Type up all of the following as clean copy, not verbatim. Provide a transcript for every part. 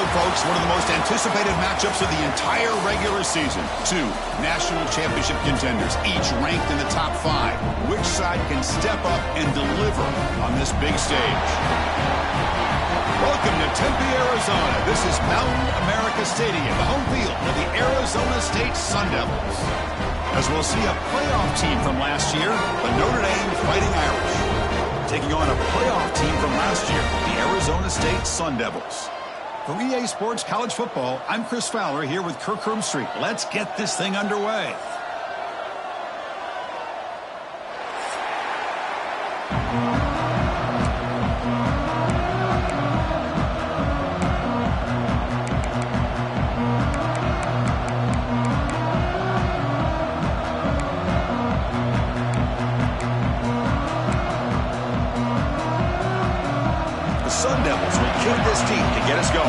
go, folks. One of the most anticipated matchups of the entire regular season. Two national championship contenders, each ranked in the top 5. Which side can step up and deliver on this big stage? Welcome to Tempe, Arizona. This is Mountain America Stadium, the home field of the Arizona State Sun Devils. As we'll see a playoff team from last year, the Notre Dame Fighting Irish, taking on a playoff team from last year, the Arizona State Sun Devils. For EA Sports College Football, I'm Chris Fowler here with Kirk Herbstreit. Let's get this thing underway. Sun Devils will kick this team to get us going.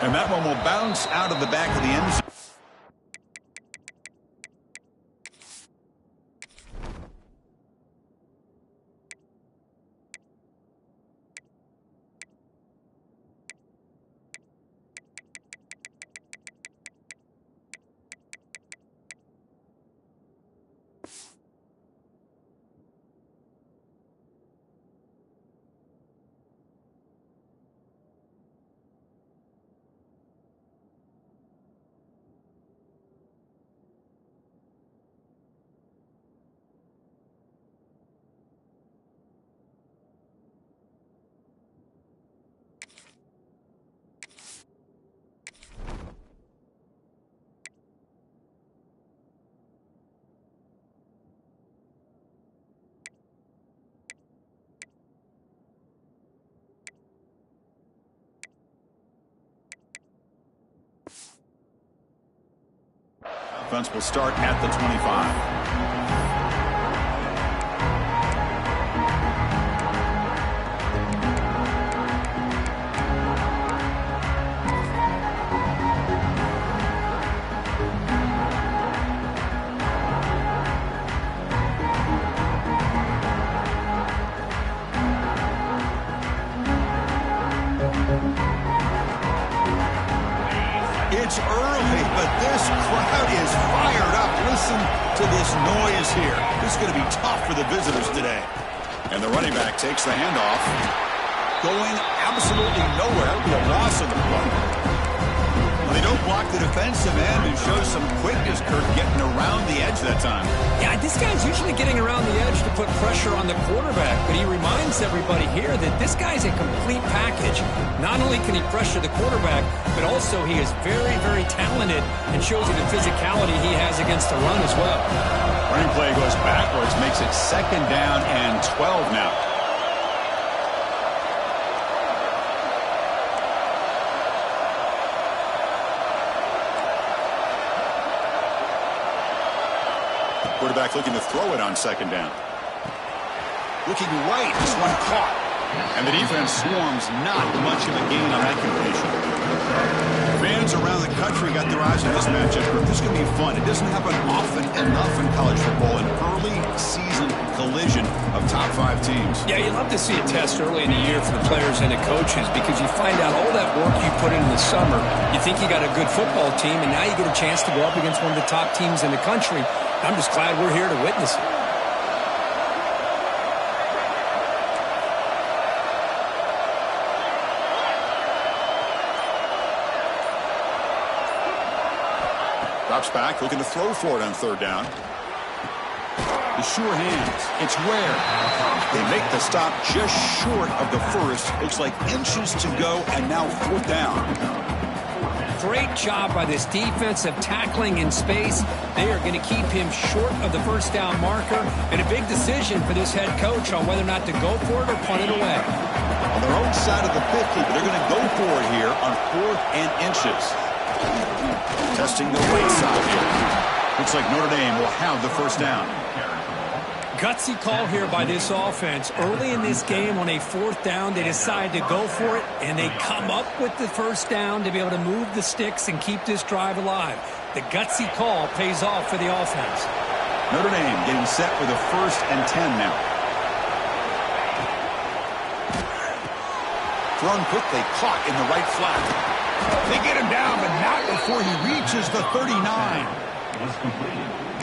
And that one will bounce out of the back of the end zone. Offense will start at the 25. It's early, but this crowd is fired up. Listen to this noise here. This is going to be tough for the visitors today. And the running back takes the handoff. Going absolutely nowhere. It'll be a loss of the play. Well, they don't block the defensive end and show some quickness, Kirk, getting around the edge that time. Yeah, this guy's usually getting around the edge to put pressure on the quarterback, but he reminds everybody here that this guy's a complete package. Not only can he pressure the quarterback, but also he is very, very talented and shows you the physicality he has against the run as well. Running play goes backwards, makes it 2nd down and 12 now. Quarterback looking to throw it on 2nd down. Looking right, this one caught. And the defense swarms, not much of a gain on that completion. Fans around the country got their eyes on this matchup. This is going to be fun. It doesn't happen often enough in college football, an early season collision of top 5 teams. Yeah, you love to see a test early in the year for the players and the coaches because you find out all that work you put in the summer. You think you got a good football team, and now you get a chance to go up against one of the top teams in the country. I'm just glad we're here to witness it. Drops back, looking to throw for it on 3rd down. The sure hands. It's Ware. They make the stop just short of the first. Looks like inches to go, and now 4th down. Great job by this defensive tackling in space. They are going to keep him short of the 1st down marker, and a big decision for this head coach on whether or not to go for it or punt it away. On their own side of the 50, but they're going to go for it here on 4th and inches. Testing the right side here. Looks like Notre Dame will have the 1st down. Gutsy call here by this offense. Early in this game on a 4th down, they decide to go for it, and they come up with the 1st down to be able to move the sticks and keep this drive alive. The gutsy call pays off for the offense. Notre Dame getting set for the 1st and 10 now. thrown quickly, caught in the right flat. They get him down, but not before he reaches the 39.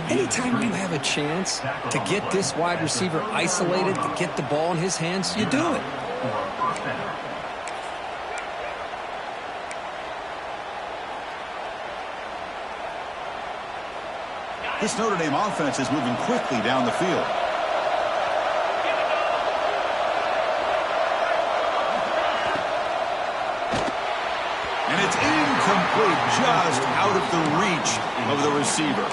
Anytime you have a chance to get this wide receiver isolated, to get the ball in his hands, you do it. This Notre Dame offense is moving quickly down the field. And it's incomplete, just out of the reach of the receiver.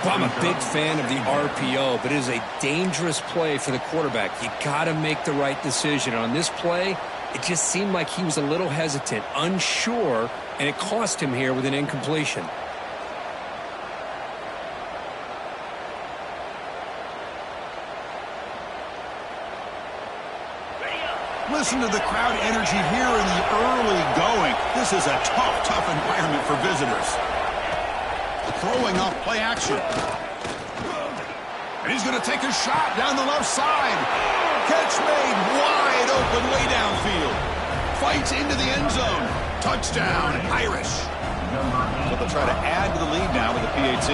Well, I'm a big fan of the RPO, but it is a dangerous play for the quarterback. You got to make the right decision. On this play, it just seemed like he was a little hesitant, unsure, and it cost him here with an incompletion. Listen to the crowd energy here in the early going. This is a tough environment for visitors. Throwing off play action. And he's going to take a shot down the left side. Catch made wide open way downfield. Fights into the end zone. Touchdown, Irish. So they'll try to add to the lead now with the PAT.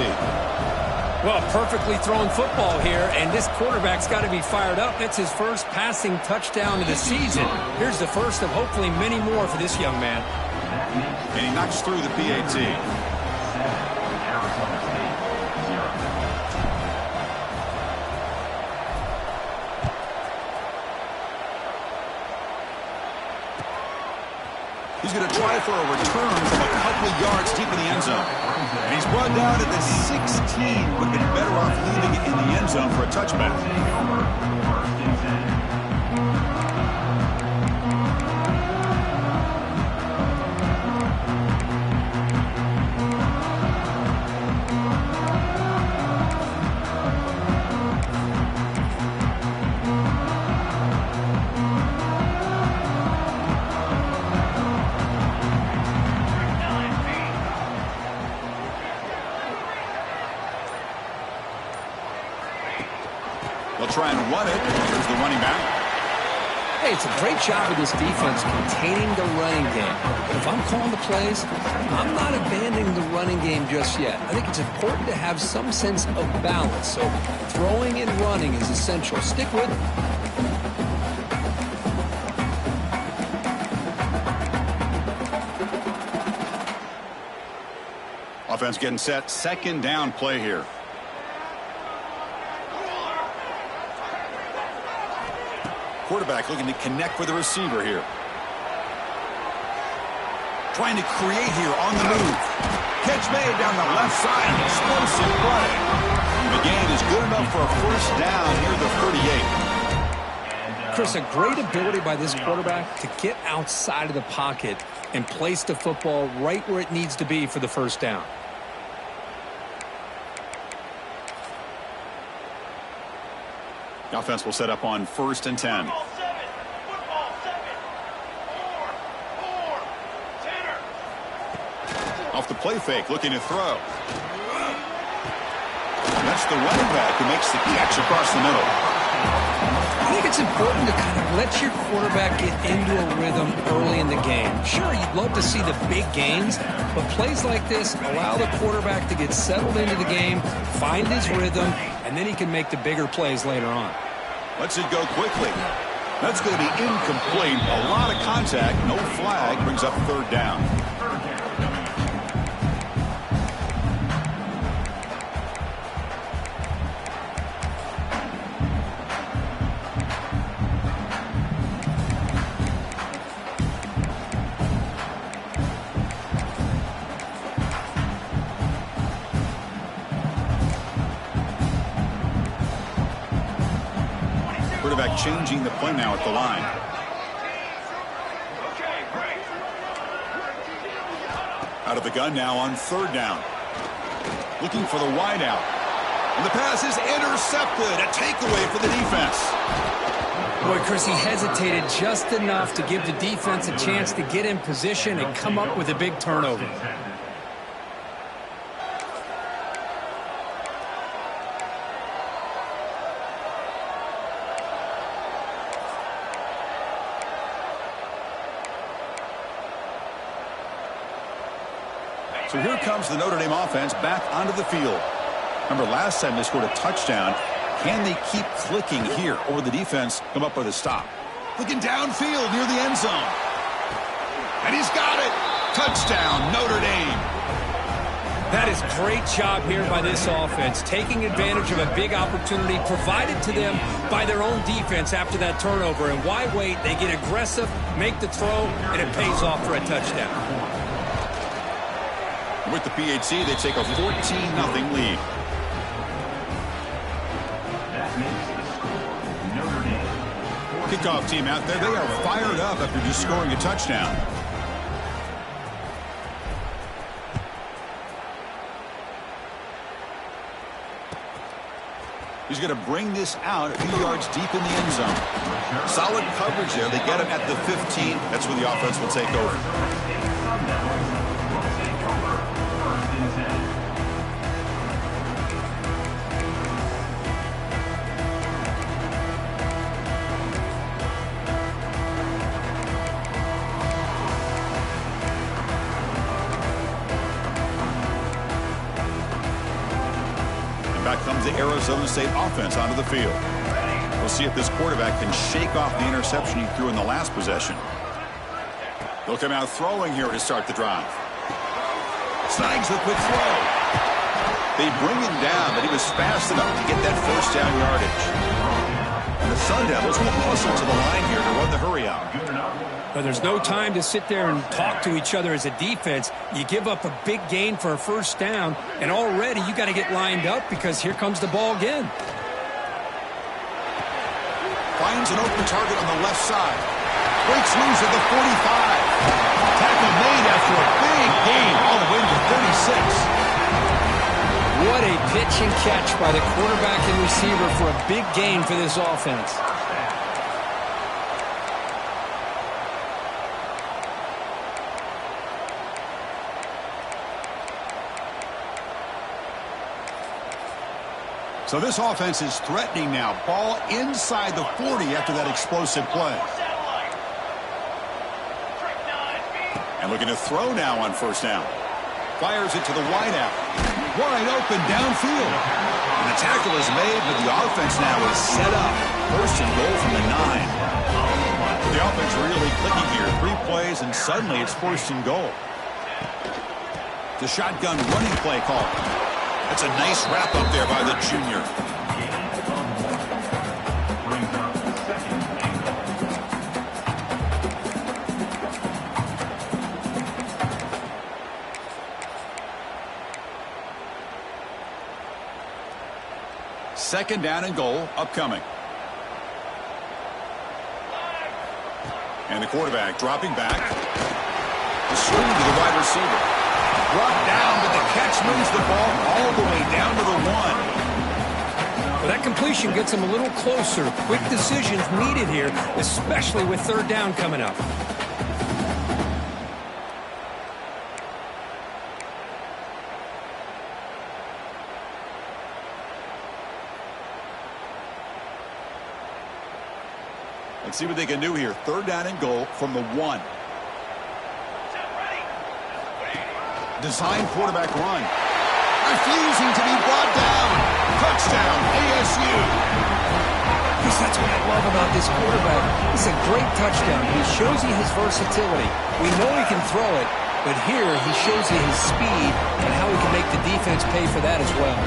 Well, perfectly thrown football here, and this quarterback's got to be fired up. That's his first passing touchdown of the season. Here's the first of hopefully many more for this young man. And he knocks through the PAT. He's going to try for a return from a couple of yards deep in the end zone. And he's brought down at the 16. Would have been better off leaving it in the end zone for a touchback. They'll try and run it. Here's the running back. Hey, it's a great job of this defense containing the running game. But if I'm calling the plays, I'm not abandoning the running game just yet. I think it's important to have some sense of balance. So throwing and running is essential. Stick with it. Offense getting set. Second down play here. Quarterback looking to connect with the receiver here. Trying to create here on the move. Catch made down the left side. Explosive play. The gain is good enough for a first down near the 38. Chris, a great ability by this quarterback to get outside of the pocket and place the football right where it needs to be for the first down. The offense will set up on 1st and 10. Off the play fake, looking to throw. That's the running back who makes the catch across the middle. I think it's important to kind of let your quarterback get into a rhythm early in the game. Sure, you'd love to see the big gains, but plays like this allow the quarterback to get settled into the game, find his rhythm, and then he can make the bigger plays later on. Lets it go quickly. That's going to be incomplete. A lot of contact, no flag, brings up 3rd down. Quarterback changing the play now at the line. Out of the gun now on 3rd down. Looking for the wide out. And the pass is intercepted. A takeaway for the defense. Boy, Chris, he hesitated just enough to give the defense a chance to get in position and come up with a big turnover. So here comes the Notre Dame offense back onto the field. Remember, last time they scored a touchdown. Can they keep clicking here, or will the defense come up with a stop? Looking downfield near the end zone. And he's got it. Touchdown, Notre Dame. That is great job here by this offense, taking advantage of a big opportunity provided to them by their own defense after that turnover. And why wait? They get aggressive, make the throw, and it pays off for a touchdown. With the PHC, they take a 14-0 lead. Kickoff team out there, they are fired up after just scoring a touchdown. He's going to bring this out a few yards deep in the end zone. Solid coverage there. They get him at the 15. That's where the offense will take over. Back comes the Arizona State offense onto the field. We'll see if this quarterback can shake off the interception he threw in the last possession. They'll come out throwing here to start the drive. Snags the quick throw. They bring him down, but he was fast enough to get that first down yardage. And the Sun Devils will hustle to the line here to run the hurry out. But there's no time to sit there and talk to each other as a defense. You give up a big gain for a first down, and already you got to get lined up because here comes the ball again. Finds an open target on the left side. Breaks loose at the 45. Tackle made after a big gain all the way to 36. What a pitch and catch by the quarterback and receiver for a big gain for this offense. So this offense is threatening now. Ball inside the 40 after that explosive play. And looking to throw now on first down. Fires it to the wideout. Wide open downfield. And the tackle is made, but the offense now is set up. First and goal from the 9. The offense really clicking here. 3 plays, and suddenly it's first and goal. The shotgun running play call. That's a nice wrap up there by the junior. Second down and goal upcoming. And the quarterback dropping back. The swing to the wide receiver. Brought down, but the catch moves the ball all the way down to the 1. Well, that completion gets him a little closer. Quick decisions needed here, especially with third down coming up. Let's see what they can do here. Third down and goal from the 1. Design quarterback run. Refusing to be brought down. Touchdown, ASU. Because that's what I love about this quarterback. It's a great touchdown. He shows you his versatility. We know he can throw it, but here he shows you his speed and how he can make the defense pay for that as well.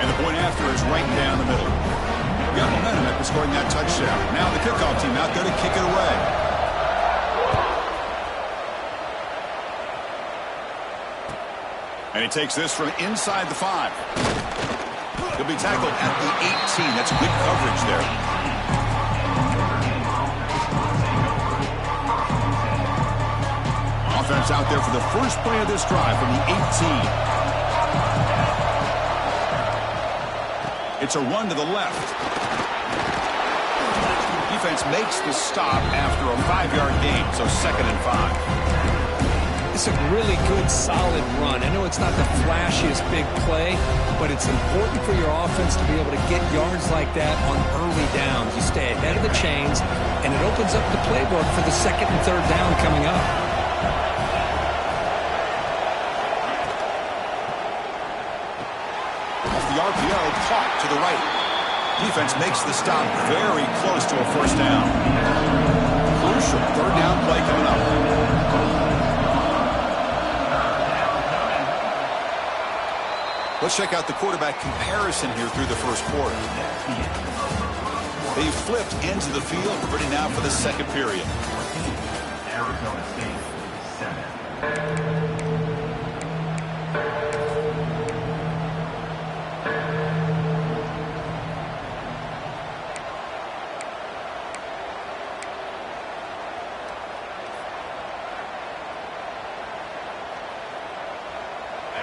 And the point after is right down the middle. We got momentum after scoring that touchdown. Now the kickoff team out there to kick it away. And he takes this from inside the 5. He'll be tackled at the 18. That's good coverage there. Offense out there for the first play of this drive from the 18. It's a run to the left. Defense makes the stop after a 5-yard gain, so 2nd and 5. It's a really good, solid run. I know it's not the flashiest big play, but it's important for your offense to be able to get yards like that on early downs. You stay ahead of the chains, and it opens up the playbook for the 2nd and 3rd down coming up. RPO caught to the right. Defense makes the stop very close to a first down. Crucial third down play coming up. Let's check out the quarterback comparison here through the first quarter. They flipped ends of the field, ready now for the second period. Arizona State, 7.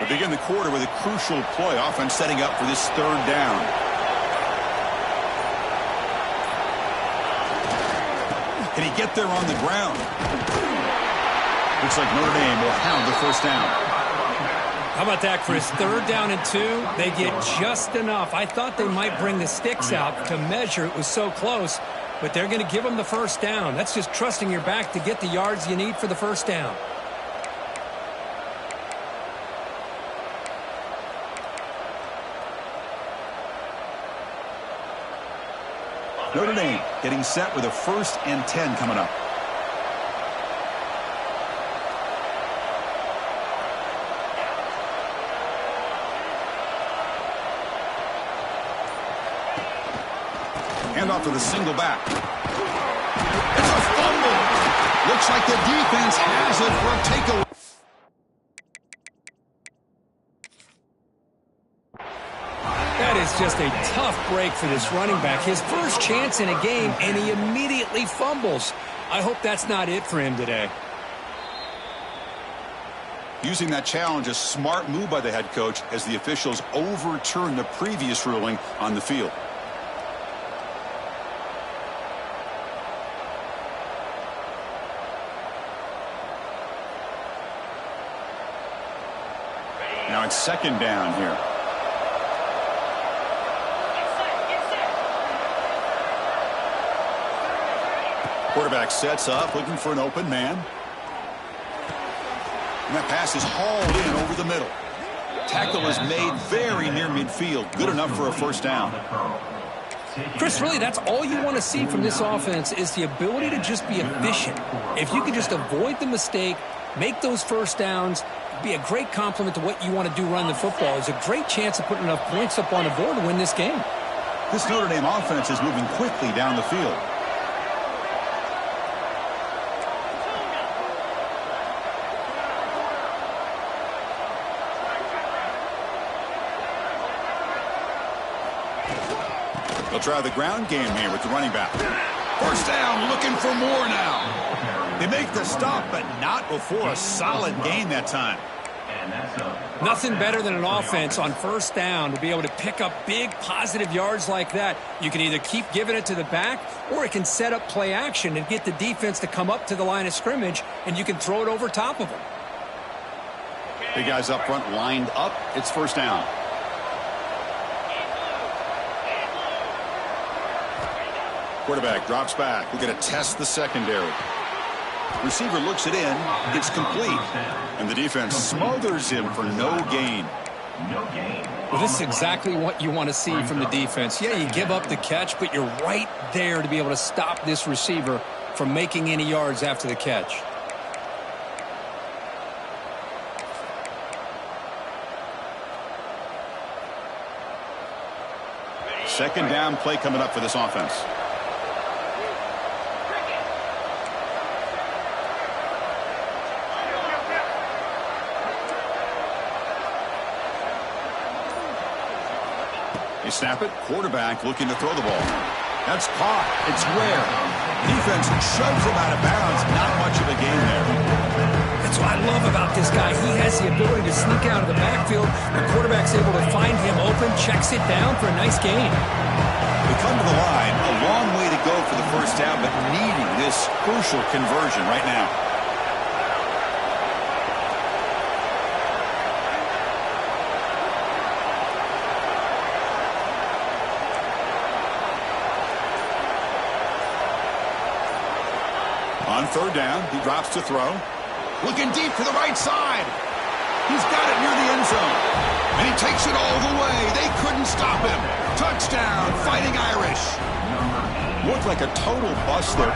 We begin the quarter with a crucial play. Offense setting up for this third down. Can he get there on the ground? Looks like Notre Dame will have the first down. How about that, Chris? Third down and 2. They get just enough. I thought they might bring the sticks out to measure. It was so close, but they're going to give them the first down. That's just trusting your back to get the yards you need for the first down. Notre Dame getting set with a 1st and 10 coming up. Hand off to the single back. It's a fumble. Looks like the defense has it for a takeaway. That is just a tough break for this running back. His first chance in a game, and he immediately fumbles. I hope that's not it for him today. Using that challenge, a smart move by the head coach as the officials overturn the previous ruling on the field. Now it's second down here. Quarterback sets up, looking for an open man. And that pass is hauled in over the middle. Tackle is made very near midfield. Good enough for a first down. Chris, really, that's all you want to see from this offense is the ability to just be efficient. If you can just avoid the mistake, make those first downs, be a great compliment to what you want to do run the football. There's a great chance of putting enough points up on the board to win this game. This Notre Dame offense is moving quickly down the field. They'll try the ground game here with the running back. First down, looking for more now. They make the stop, but not before a solid gain that time. Nothing better than an offense on first down to be able to pick up big positive yards like that. You can either keep giving it to the back, or it can set up play action and get the defense to come up to the line of scrimmage, and you can throw it over top of them. Big guys up front lined up. It's first down. Quarterback drops back. We're going to test the secondary. Receiver looks it in. It's complete. And the defense smothers him for no gain. Well, this is exactly what you want to see from the defense. Yeah, you give up the catch, but you're right there to be able to stop this receiver from making any yards after the catch. Second down play coming up for this offense. They snap it. Quarterback looking to throw the ball. That's caught. It's rare. Defense shoves him out of bounds. Not much of a gain there. That's what I love about this guy. He has the ability to sneak out of the backfield. The quarterback's able to find him open, checks it down for a nice gain. We come to the line. A long way to go for the first down, but needing this crucial conversion right now. On third down, he drops to throw. Looking deep to the right side. He's got it near the end zone. And he takes it all the way. They couldn't stop him. Touchdown, Fighting Irish. Looked like a total bust there.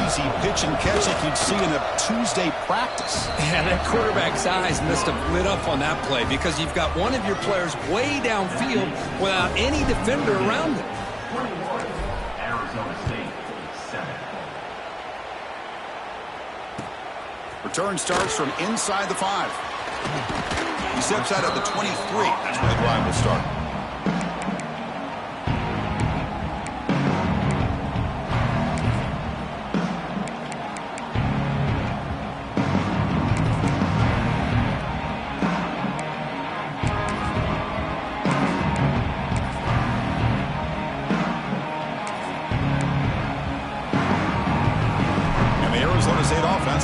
Easy pitch and catch like you'd see in a Tuesday practice. Yeah, that quarterback's eyes must have lit up on that play because you've got one of your players way downfield without any defender around him. Arizona State 7. Return starts from inside the 5. He steps out at the 23. That's where the drive will start.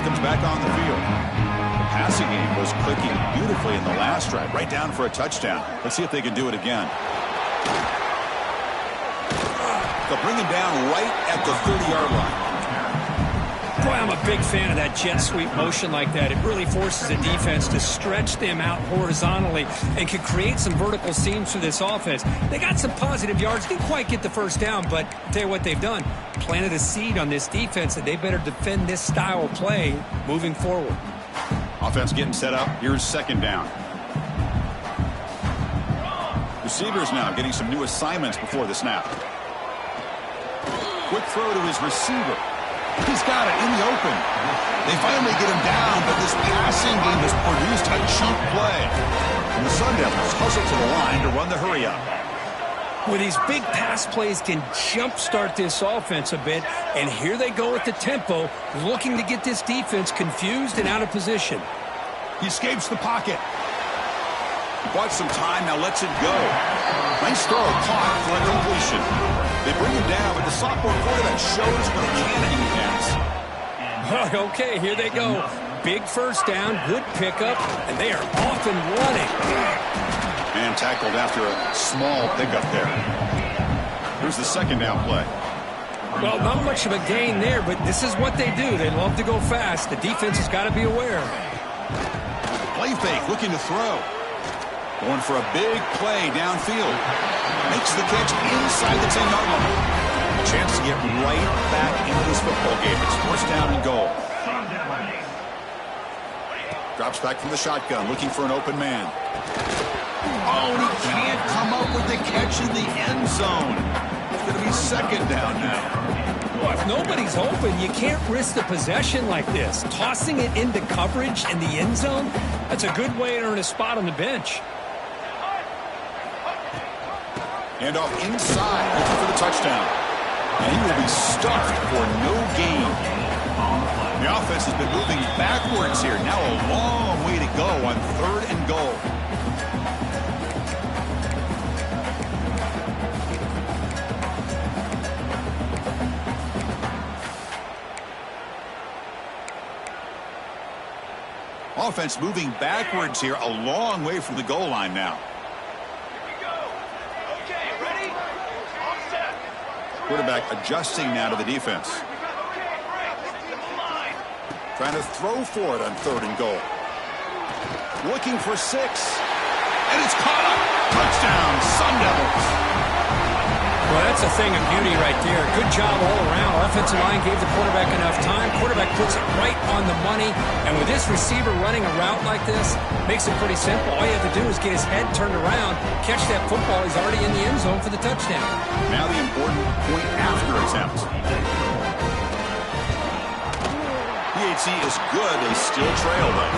Comes back on the field. The passing game was clicking beautifully in the last drive, right down for a touchdown. Let's see if they can do it again. They'll bring him down right at the 30-yard line. Boy, I'm a big fan of that jet sweep motion like that. It really forces a defense to stretch them out horizontally and can create some vertical seams for this offense. They got some positive yards, didn't quite get the first down, but I'll tell you what they've done. Planted a seed on this defense that they better defend this style of play moving forward. Offense getting set up. Here's second down. Receivers now getting some new assignments before the snap. Quick throw to his receiver. He's got it in the open. They finally get him down, but this passing game has produced a chunk play. And the Sun Devils hustle to the line to run the hurry up. Well, these big pass plays can jumpstart this offense a bit, and here they go at the tempo, looking to get this defense confused and out of position. He escapes the pocket. He bought some time, now lets it go. Nice throw, caught for a completion. They bring him down, but the sophomore quarterback shows what a cannon he has. Okay, here they go. Big first down, good pickup, and they are off and running. And tackled after a small pickup there. Here's the second down play. Well, not much of a gain there, but this is what they do. They love to go fast. The defense has got to be aware. Play fake, looking to throw. Going for a big play downfield. Makes the catch inside the 10-yard line. A chance to get right back into this football game. It's first down and goal. Drops back from the shotgun, looking for an open man. Oh, and he can't come up with the catch in the end zone. It's going to be second down now. Well, if nobody's open, you can't risk the possession like this. Tossing it into coverage in the end zone, that's a good way to earn a spot on the bench. And off inside, looking for the touchdown. And he will be stuffed for no gain. The offense has been moving backwards here. Now a long way to go on third and goal. Offense moving backwards here, a long way from the goal line now. Quarterback adjusting now to the defense. Trying to throw for it on third and goal. Looking for 6. And it's caught. Touchdown, Sun Devils. Well, that's a thing of beauty right there. Good job all around. Offensive line gave the quarterback enough time. Quarterback puts it right on the money. And with this receiver running a route like this, makes it pretty simple. All you have to do is get his head turned around, catch that football. He's already in the end zone for the touchdown. Now the important point after attempt. PHC is good. They still trail, though.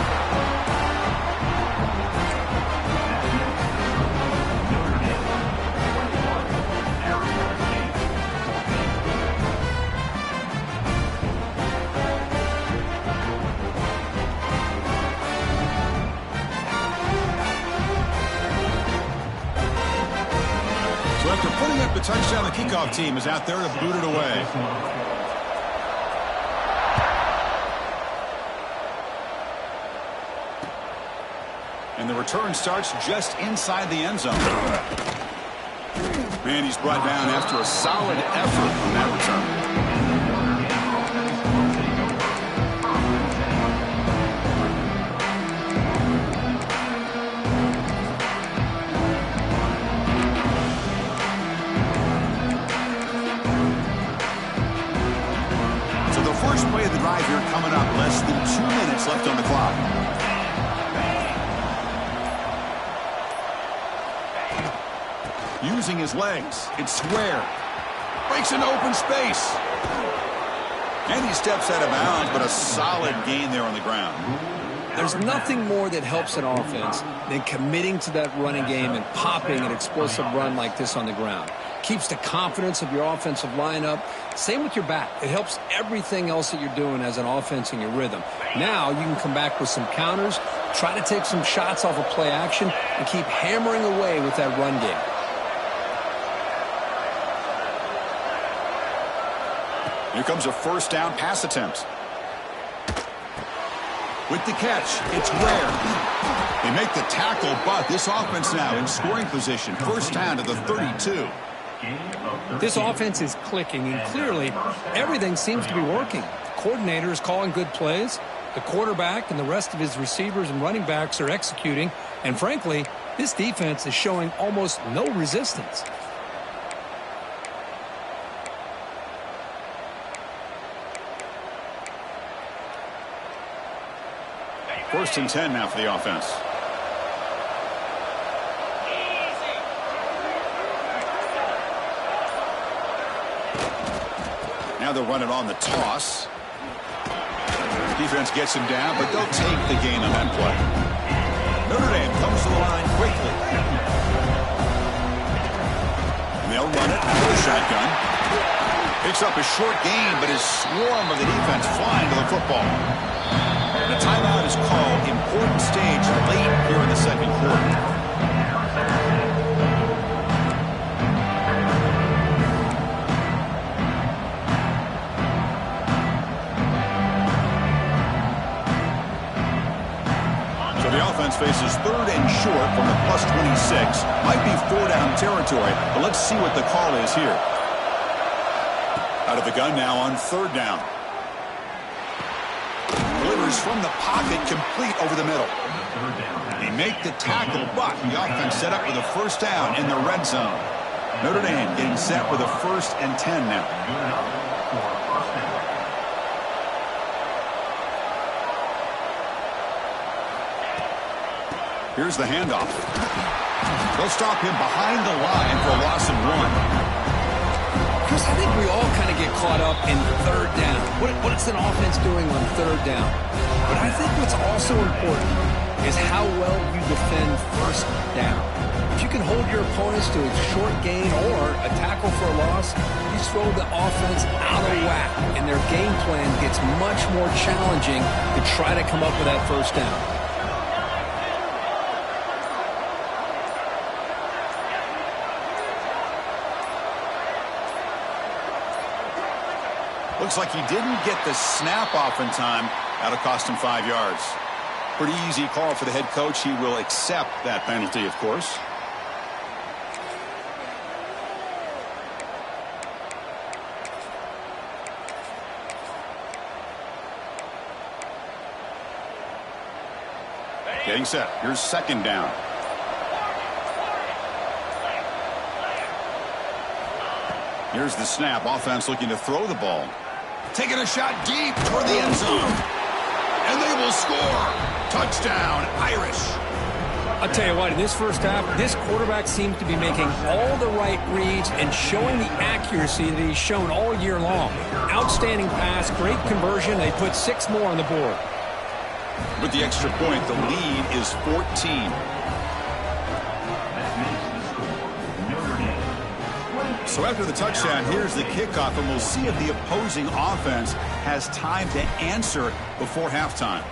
So after putting up the touchdown, the kickoff team is out there to boot it away. And the return starts just inside the end zone. And he's brought down after a solid effort on that return. Using his legs. It's square. Breaks into open space. And he steps out of bounds, but a solid gain there on the ground. There's nothing more that helps an offense than committing to that running game and popping an explosive run like this on the ground. Keeps the confidence of your offensive lineup. Same with your back. It helps everything else that you're doing as an offense in your rhythm. Now you can come back with some counters, try to take some shots off of play action, and keep hammering away with that run game. Here comes a first down pass attempt. With the catch, it's Ware. They make the tackle, but this offense now in scoring position. First down to the 32. This offense is clicking, and clearly everything seems to be working. The coordinator is calling good plays. The quarterback and the rest of his receivers and running backs are executing. And frankly, this defense is showing almost no resistance. First and 10 now for the offense. Now they'll run it on the toss. Defense gets him down, but they'll take the gain on that play. Notre Dame comes to the line quickly. And they'll run it with a shotgun. Picks up a short gain, but his swarm of the defense flying to the football. The timeout is called. Important stage late here in the second quarter. So the offense faces third and short from the +26. Might be four-down territory, but let's see what the call is here. Out of the gun now on third down. Delivers from the pocket, complete over the middle. They make the tackle, but the offense set up with a first down in the red zone. Notre Dame getting set with a 1st and 10 now. Here's the handoff. They'll stop him behind the line for a loss of 1. Chris, I think we all kind of get caught up in third down. What's an offense doing on third down? But I think what's also important is how well you defend first down. If you can hold your opponents to a short gain or a tackle for a loss, you throw the offense out of whack, and their game plan gets much more challenging to try to come up with that first down. Looks like he didn't get the snap off in time. That'll cost him 5 yards. Pretty easy call for the head coach. He will accept that penalty, of course. Getting set. Here's second down. Here's the snap. Offense looking to throw the ball. Taking a shot deep toward the end zone. And they will score. Touchdown, Irish. I'll tell you what, in this first half, this quarterback seems to be making all the right reads and showing the accuracy that he's shown all year long. Outstanding pass, great conversion. They put 6 more on the board. With the extra point, the lead is 14. So after the touchdown, here's the kickoff, and we'll see if the opposing offense has time to answer before halftime.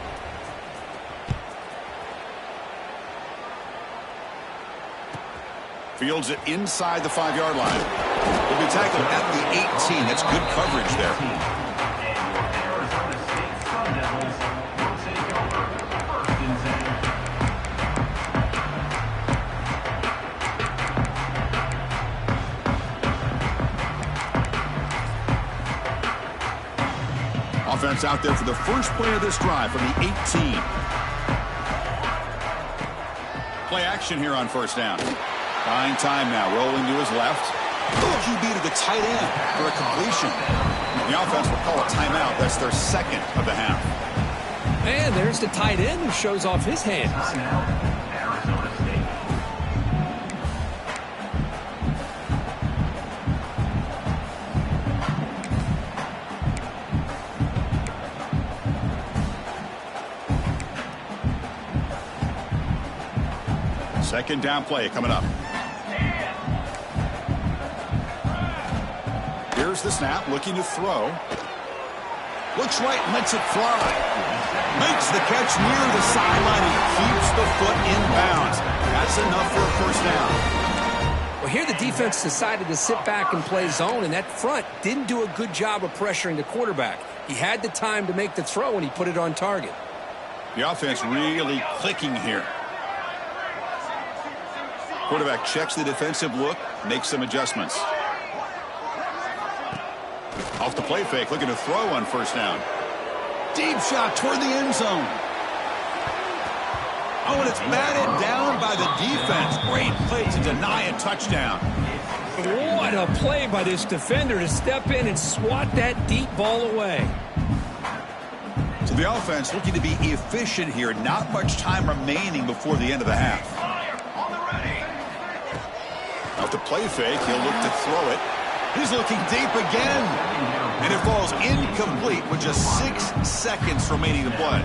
Fields it inside the 5-yard line. Will be tackled at the 18. That's good coverage there. Offense out there for the first play of this drive from the 18. Play action here on first down. Buying time now, rolling to his left. QB to the tight end for a completion. The offense will call a timeout. That's their second of the half. And there's the tight end who shows off his hands. Second down play coming up. Here's the snap, looking to throw. Looks right, lets it fly. Makes the catch near the sideline and keeps the foot in bounds. That's enough for a first down. Well, here the defense decided to sit back and play zone, and that front didn't do a good job of pressuring the quarterback. He had the time to make the throw, and he put it on target. The offense really clicking here. Quarterback checks the defensive look, makes some adjustments. Off the play fake, looking to throw on first down. Deep shot toward the end zone. Oh, and it's batted down by the defense. Great play to deny a touchdown. What a play by this defender to step in and swat that deep ball away. So the offense looking to be efficient here. Not much time remaining before the end of the half. Off the play fake, he'll look to throw it. He's looking deep again. And it falls incomplete with just 6 seconds remaining to play.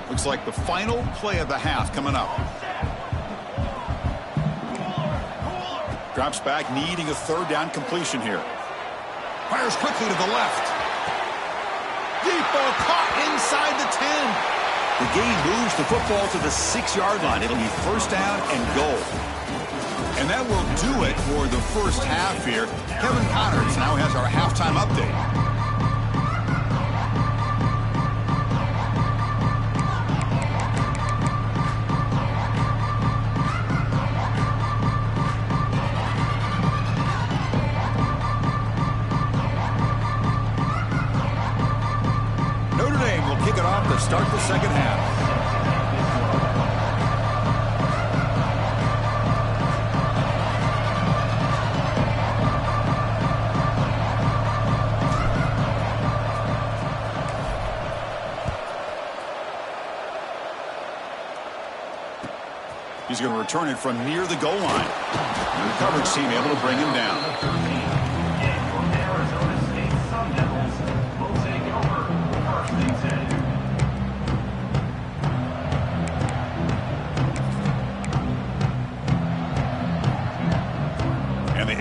Looks like the final play of the half coming up. Drops back, needing a third down completion here. Fires quickly to the left. Deep ball caught inside the 10. The game moves the football to the 6-yard line. It'll be first down and goal. And that will do it for the first half here. Kevin Connors now has our halftime update. Start the second half. He's going to return it from near the goal line. The coverage team able to bring him down.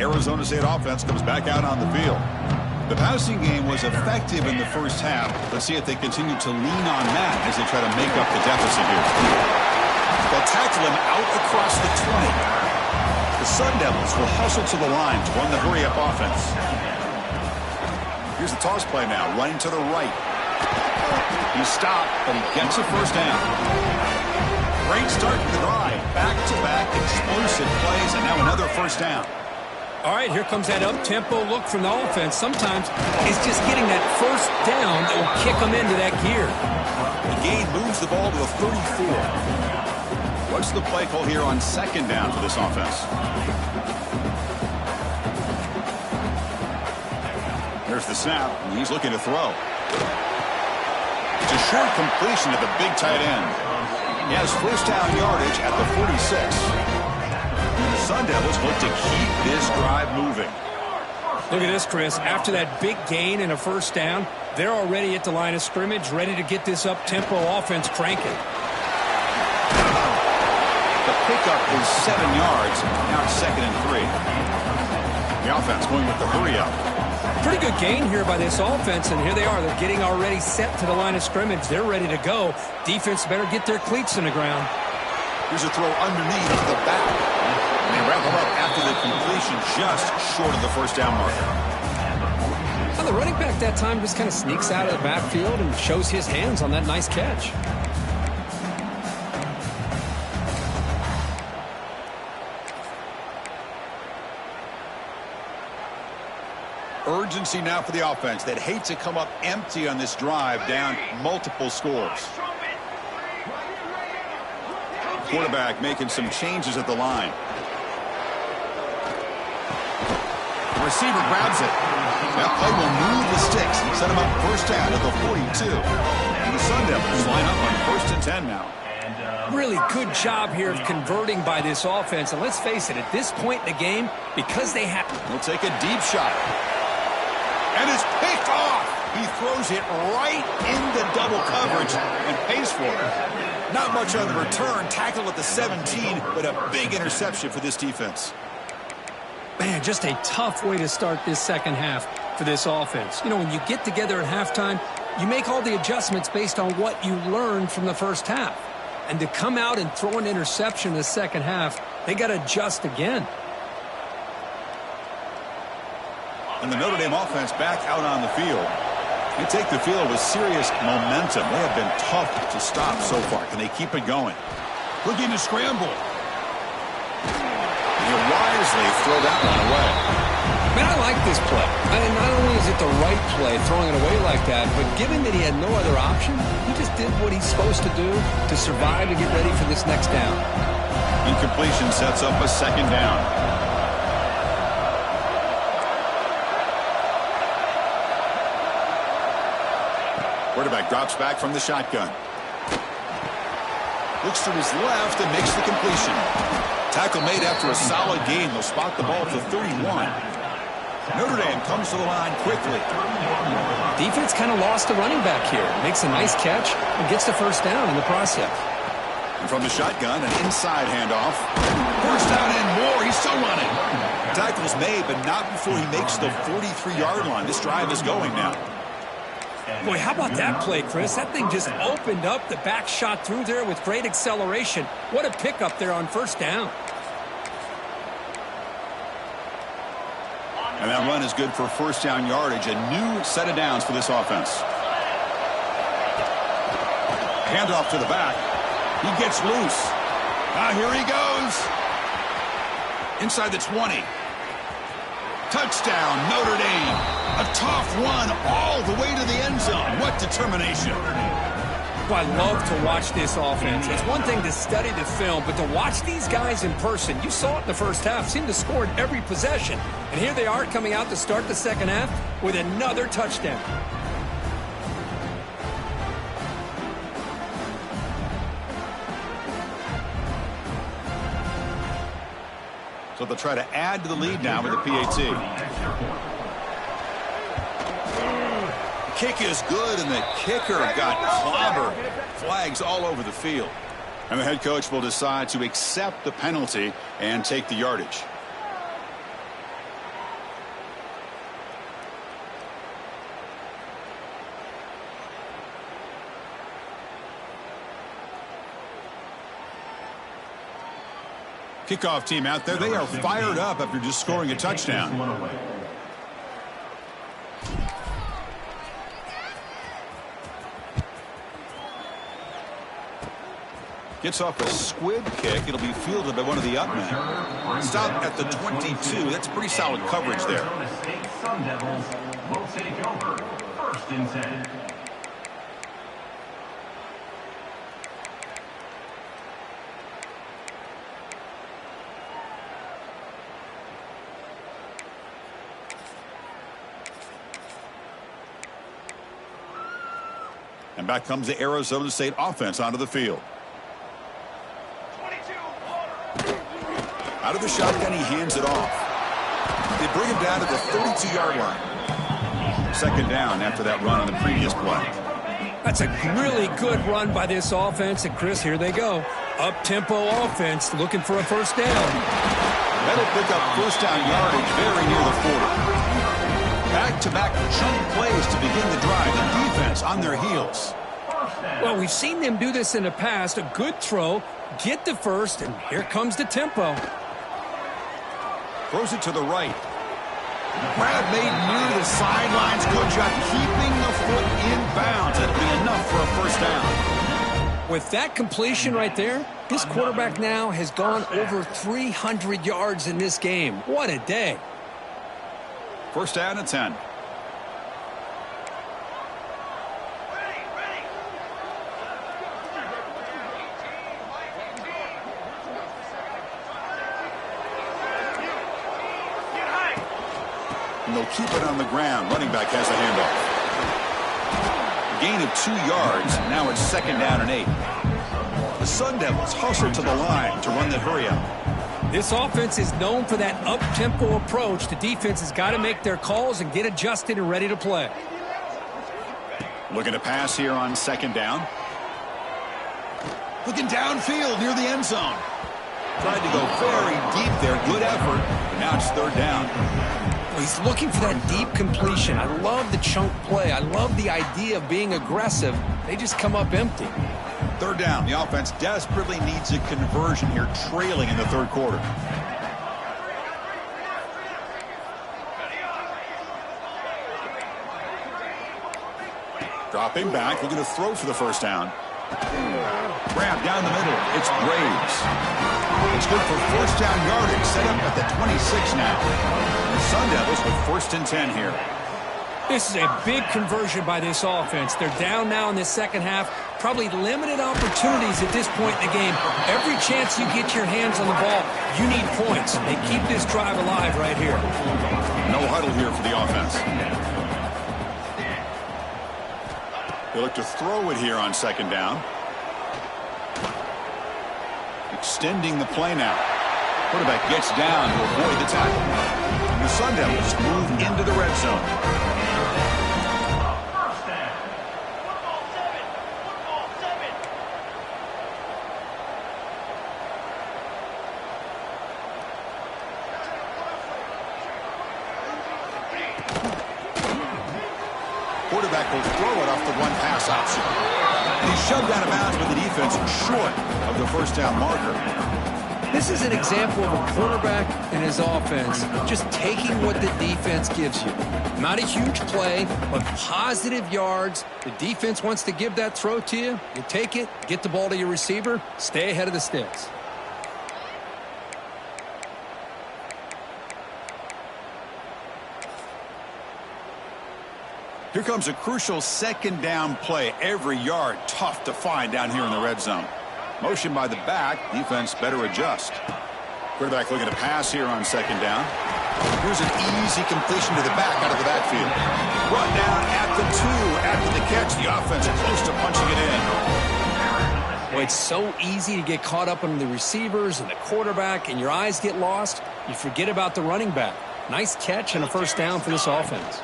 Arizona State offense comes back out on the field. The passing game was effective in the first half. Let's see if they continue to lean on that as they try to make up the deficit here. They'll tackle him out across the 20. The Sun Devils will hustle to the line to run the hurry-up offense. Here's the toss play now, running to the right. He stopped, but he gets a first down. Great start to the drive. Back-to-back explosive plays, and now another first down. All right, here comes that up-tempo look from the offense. Sometimes it's just getting that first down that will kick them into that gear. The gain moves the ball to the 34. What's the play call here on second down for this offense? There's the snap, and he's looking to throw. It's a short completion at the big tight end. He has first down yardage at the 46. The Sun Devils look to keep this drive moving. Look at this, Chris. After that big gain and a first down, they're already at the line of scrimmage, ready to get this up-tempo offense cranking. The pickup is 7 yards. Now it's 2nd and 3. The offense going with the hurry-up. Pretty good gain here by this offense, and here they are. They're getting already set to the line of scrimmage. They're ready to go. Defense better get their cleats in the ground. Here's a throw underneath the back. They wrap him up after the completion, just short of the first down marker. Well, the running back that time just kind of sneaks out of the backfield and shows his hands on that nice catch. Urgency now for the offense that hate to come up empty on this drive, down multiple scores. Quarterback making some changes at the line. The receiver grabs it. That play will move the sticks and set him up first down at the 42. And the Sun Devils line up on 1st and 10 now. Really good job here of converting by this offense. And let's face it, at this point in the game, because they have... He'll take a deep shot. And it's picked off. He throws it right into double coverage and pays for it. Not much on the return. Tackle at the 17, but a big interception for this defense. Man, just a tough way to start this second half for this offense. You know, when you get together at halftime, you make all the adjustments based on what you learned from the first half. And to come out and throw an interception in the second half, they got to adjust again. And the Notre Dame offense back out on the field. They take the field with serious momentum. They have been tough to stop so far. Can they keep it going? Looking to scramble. They wisely throw that one away. Man, I like this play. I mean, not only is it the right play, throwing it away like that, but given that he had no other option, he just did what he's supposed to do to survive and get ready for this next down. Incompletion sets up a second down. Quarterback drops back from the shotgun. Looks to his left and makes the completion. Tackle made after a solid gain. They'll spot the ball at the 31. Notre Dame comes to the line quickly. Defense kind of lost the running back here. Makes a nice catch and gets the first down in the process. And from the shotgun, an inside handoff. First down and more. He's still running. Tackle's made, but not before he makes the 43-yard line. This drive is going now. Boy, how about that play, Chris? That thing just opened up. The back shot through there with great acceleration. What a pickup there on first down. And that run is good for first down yardage. A new set of downs for this offense. Handoff to the back. He gets loose. Here he goes. Inside the 20. Touchdown, Notre Dame. A tough run all the way to the end zone. What determination. Well, I love to watch this offense. It's one thing to study the film, but to watch these guys in person, you saw it in the first half, seemed to score in every possession. And here they are coming out to start the second half with another touchdown. So they'll try to add to the lead now with the PAT. Kick is good, and the kicker got clobbered. Flags all over the field. And the head coach will decide to accept the penalty and take the yardage. Kickoff team out there. They are fired up after just scoring a touchdown. Gets off a squib kick. It'll be fielded by one of the up men. Stop at the 22. That's pretty solid coverage there. Sun Devils will take over 1st and 10. And back comes the Arizona State offense onto the field. Out of the shotgun, he hands it off. They bring him down to the 32-yard line. Second down after that run on the previous play. That's a really good run by this offense. And, Chris, here they go. Up-tempo offense looking for a first down. That'll pick up first down yardage very near the 40. Back-to-back chunk plays to begin the drive. The defense on their heels. Well, we've seen them do this in the past. A good throw, get the first, and here comes the tempo. Throws it to the right. Grab made near the sidelines. Good job keeping the foot in bounds. That'll be enough for a first down. With that completion right there, this quarterback now has gone over 300 yards in this game. What a day. First down and 10. And they'll keep it on the ground. Running back has a handoff. Gain of 2 yards. Now it's second down and 8. The Sun Devils hustle to the line to run the hurry up. This offense is known for that up-tempo approach. The defense has got to make their calls and get adjusted and ready to play. Looking to pass here on second down. Looking downfield near the end zone. Tried to go very deep there. Good effort. But now it's third down. He's looking for that deep completion. I love the chunk play. I love the idea of being aggressive. They just come up empty. Third down. The offense desperately needs a conversion here, trailing in the third quarter. Dropping back, looking to throw for the first down. Grab down the middle. It's Graves. It's good for first down yardage. Set up at the 26 now. The Sun Devils with 1st and 10 here. This is a big conversion by this offense. They're down now in this second half. Probably limited opportunities at this point in the game. Every chance you get your hands on the ball, you need points. They keep this drive alive right here. No huddle here for the offense. They look to throw it here on second down. Extending the play now. Quarterback gets down to avoid the tackle. And the Sun Devils move into the red zone. Quarterback will throw it off the one pass option. And he's shoved out of bounds with the defense short of the first down marker. This is an example of a quarterback and his offense just taking what the defense gives you. Not a huge play, but positive yards. The defense wants to give that throw to you. You take it, get the ball to your receiver, stay ahead of the sticks. Here comes a crucial second down play. Every yard tough to find down here in the red zone. Motion by the back. Defense better adjust. Quarterback looking to pass here on second down. Here's an easy completion to the back out of the backfield. Run down at the 2 after the catch. The offense close to punching it in. Well, it's so easy to get caught up on the receivers and the quarterback, and your eyes get lost. You forget about the running back. Nice catch and a first down for this offense.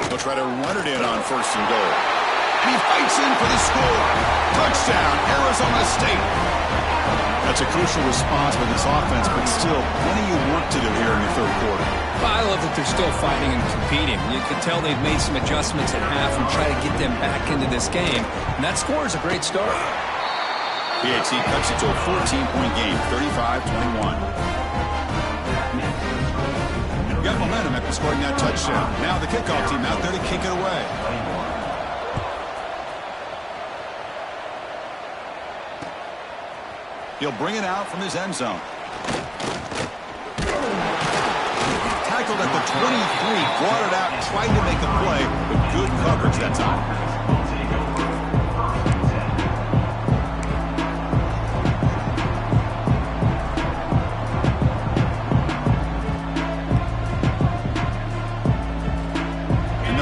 They'll try to run it in on 1st and goal. And he fights in for the score. Touchdown, Arizona State. That's a crucial response by this offense, but still plenty of work to do here in the third quarter. I love that they're still fighting and competing. You can tell they've made some adjustments at half and try to get them back into this game. And that score is a great start. PAT cuts it to a 14-point game, 35-21. Got momentum after scoring that touchdown. Now the kickoff team out there to kick it away. He'll bring it out from his end zone. Tackled at the 23, brought it out, tried to make a play, but good coverage that time.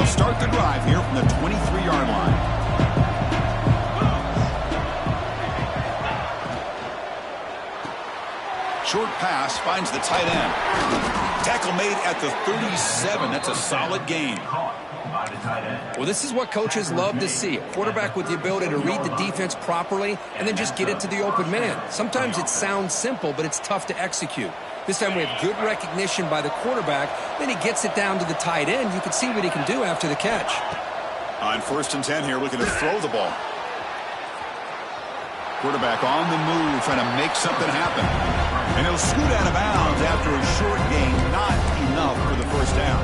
Start the drive here from the 23-yard line. Short pass finds the tight end. Tackle made at the 37. That's a solid gain. Well, this is what coaches love to see. A quarterback with the ability to read the defense properly and then just get it to the open man. Sometimes it sounds simple, but it's tough to execute. This time we have good recognition by the quarterback. Then he gets it down to the tight end. You can see what he can do after the catch. On 1st and 10 here, looking to throw the ball. Quarterback on the move, trying to make something happen. And he'll scoot out of bounds after a short gain. Not enough for the first down.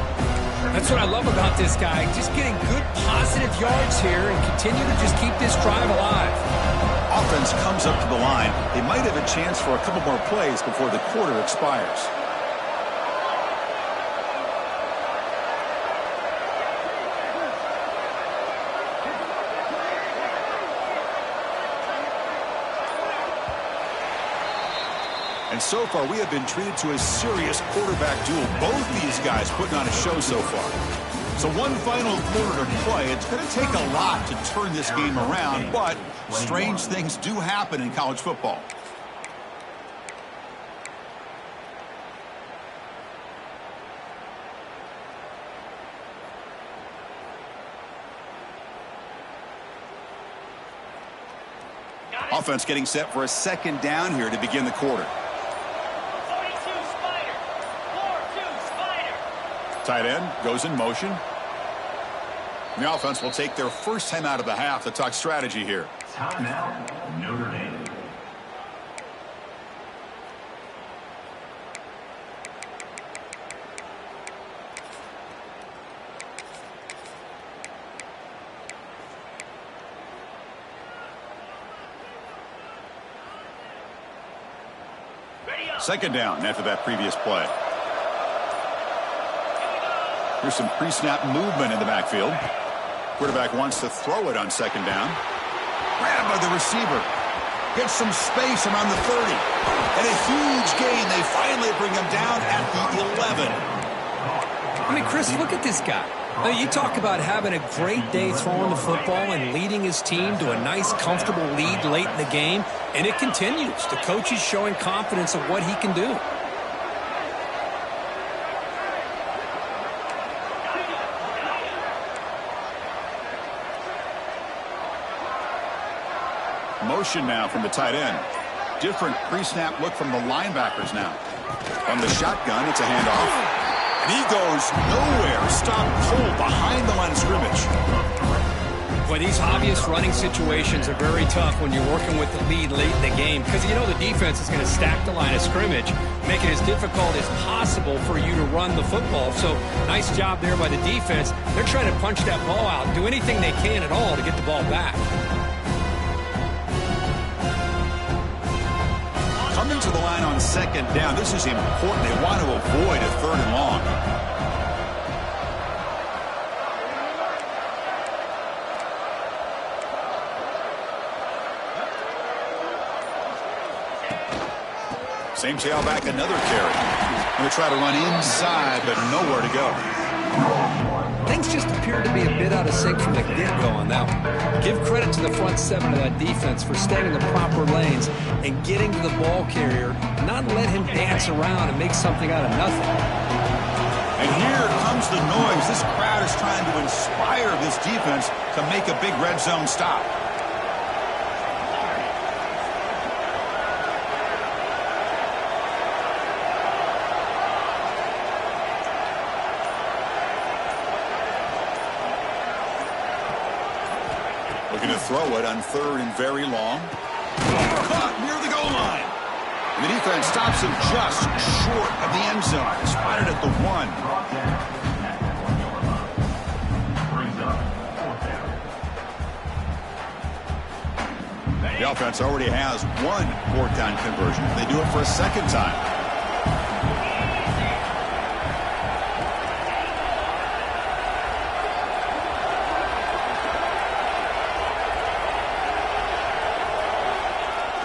That's what I love about this guy. Just getting good positive yards here and continue to just keep this drive alive. Offense comes up to the line. They might have a chance for a couple more plays before the quarter expires. And so far, we have been treated to a serious quarterback duel. Both these guys putting on a show so far. So one final quarter to play. It's going to take a lot to turn this game around, but strange things do happen in college football. Offense getting set for a second down here to begin the quarter. 42 Spider. 4-2 Spider. Tight end goes in motion. The offense will take their first time out of the half to talk strategy here. Timeout, Notre Dame. Second down after that previous play. Here's some pre-snap movement in the backfield. Quarterback wants to throw it on second down. Grabbed by the receiver. Gets some space around the 30. And a huge gain. They finally bring him down at the 11. I mean, Chris, look at this guy. Now, you talk about having a great day throwing the football and leading his team to a nice, comfortable lead late in the game, and it continues. The coach is showing confidence of what he can do. Motion now from the tight end. Different pre-snap look from the linebackers now. On the shotgun, it's a handoff. And he goes nowhere. Stopped cold behind the line of scrimmage. Boy, these obvious running situations are very tough when you're working with the lead late in the game because you know the defense is going to stack the line of scrimmage, make it as difficult as possible for you to run the football. So nice job there by the defense. They're trying to punch that ball out and do anything they can at all to get the ball back. Coming to the line on second down. This is important. They want to avoid a third and long. Same tailback, another carry. Going to try to run inside, but nowhere to go. Things just appear to be a bit out of sync from the get-go on that one. Give credit to the front seven of that defense for staying in the proper lanes and getting to the ball carrier, not let him dance around and make something out of nothing. And here comes the noise. This crowd is trying to inspire this defense to make a big red zone stop. Looking to throw it on third and very long. Caught near the goal line. And the defense stops him just short of the end zone. Spotted at the 1. The offense already has one fourth down conversion. They do it for a second time.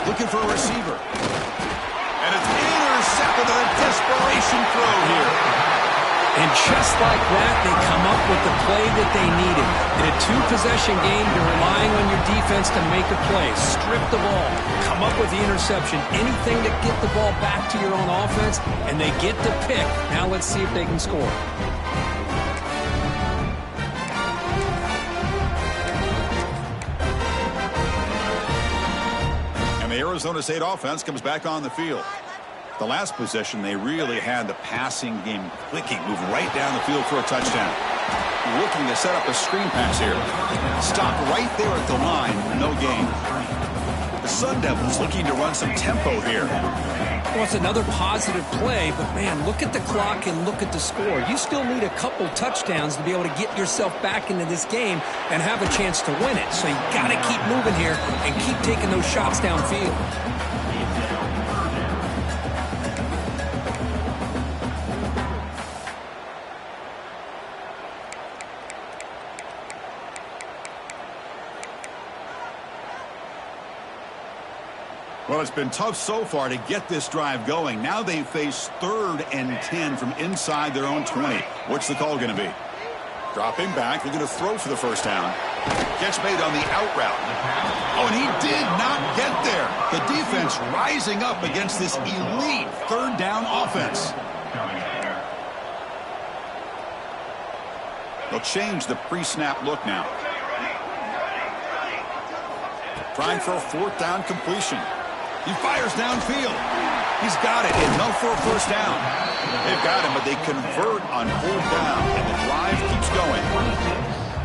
Looking for a receiver. And it's intercepted on a desperation throw here. And just like that, they come up with the play that they needed. In a two-possession game, you're relying on your defense to make a play. Strip the ball. Come up with the interception. Anything to get the ball back to your own offense, and they get the pick. Now let's see if they can score. The Arizona State offense comes back on the field. The last possession, they really had the passing game clicking. Move right down the field for a touchdown. Looking to set up a screen pass here. Stop right there at the line. No gain. The Sun Devils looking to run some tempo here. Well, it's another positive play, but man, look at the clock and look at the score. You still need a couple touchdowns to be able to get yourself back into this game and have a chance to win it. So you got to keep moving here and keep taking those shots downfield. Well, it's been tough so far to get this drive going. Now they face 3rd and 10 from inside their own 20. What's the call going to be? Dropping back, looking to throw for the first down. Catch made on the out route. Oh, and he did not get there. The defense rising up against this elite 3rd down offense. They'll change the pre-snap look now. Trying for a 4th down completion. He fires downfield. He's got it. Enough for a first down. They've got him, but they convert on 4th down, and the drive keeps going.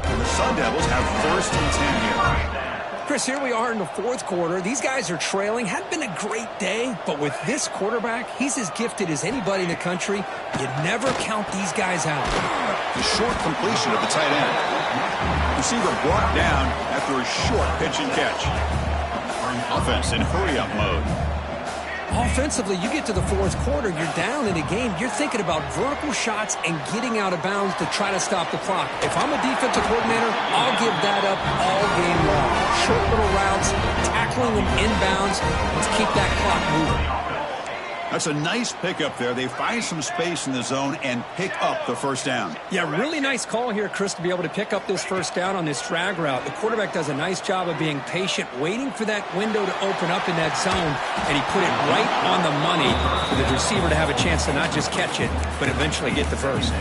And the Sun Devils have 1st and 10 here. Chris, here we are in the 4th quarter. These guys are trailing. Hadn't been a great day, but with this quarterback, he's as gifted as anybody in the country. You never count these guys out. The short completion of the tight end. Receiver brought down after a short pitch and catch. Offense in hurry-up mode. Offensively, you get to the 4th quarter, you're down in a game. You're thinking about vertical shots and getting out of bounds to try to stop the clock. If I'm a defensive coordinator, I'll give that up all game long. Short little routes, tackling them inbounds. Let's keep that clock moving. That's a nice pickup there. They find some space in the zone and pick up the first down. Yeah, really nice call here, Chris, to be able to pick up this first down on this drag route. The quarterback does a nice job of being patient, waiting for that window to open up in that zone, and he put it right on the money for the receiver to have a chance to not just catch it, but eventually get the first.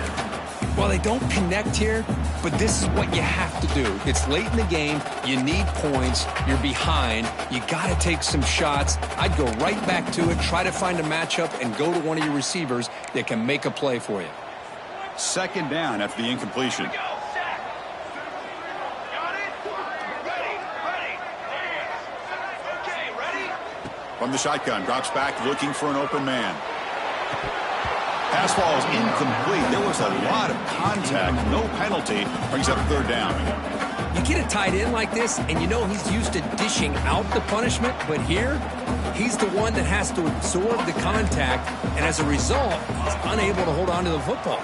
Well, they don't connect here, but this is what you have to do. It's late in the game. You need points. You're behind. You got to take some shots. I'd go right back to it, try to find a matchup, and go to one of your receivers that can make a play for you. 2nd down after the incompletion. From the shotgun, drops back, looking for an open man. Pass ball is incomplete. There was a lot of contact. No penalty. Brings up 3rd down. You get a tight end like this, and you know he's used to dishing out the punishment, but here, he's the one that has to absorb the contact, and as a result, he's unable to hold on to the football.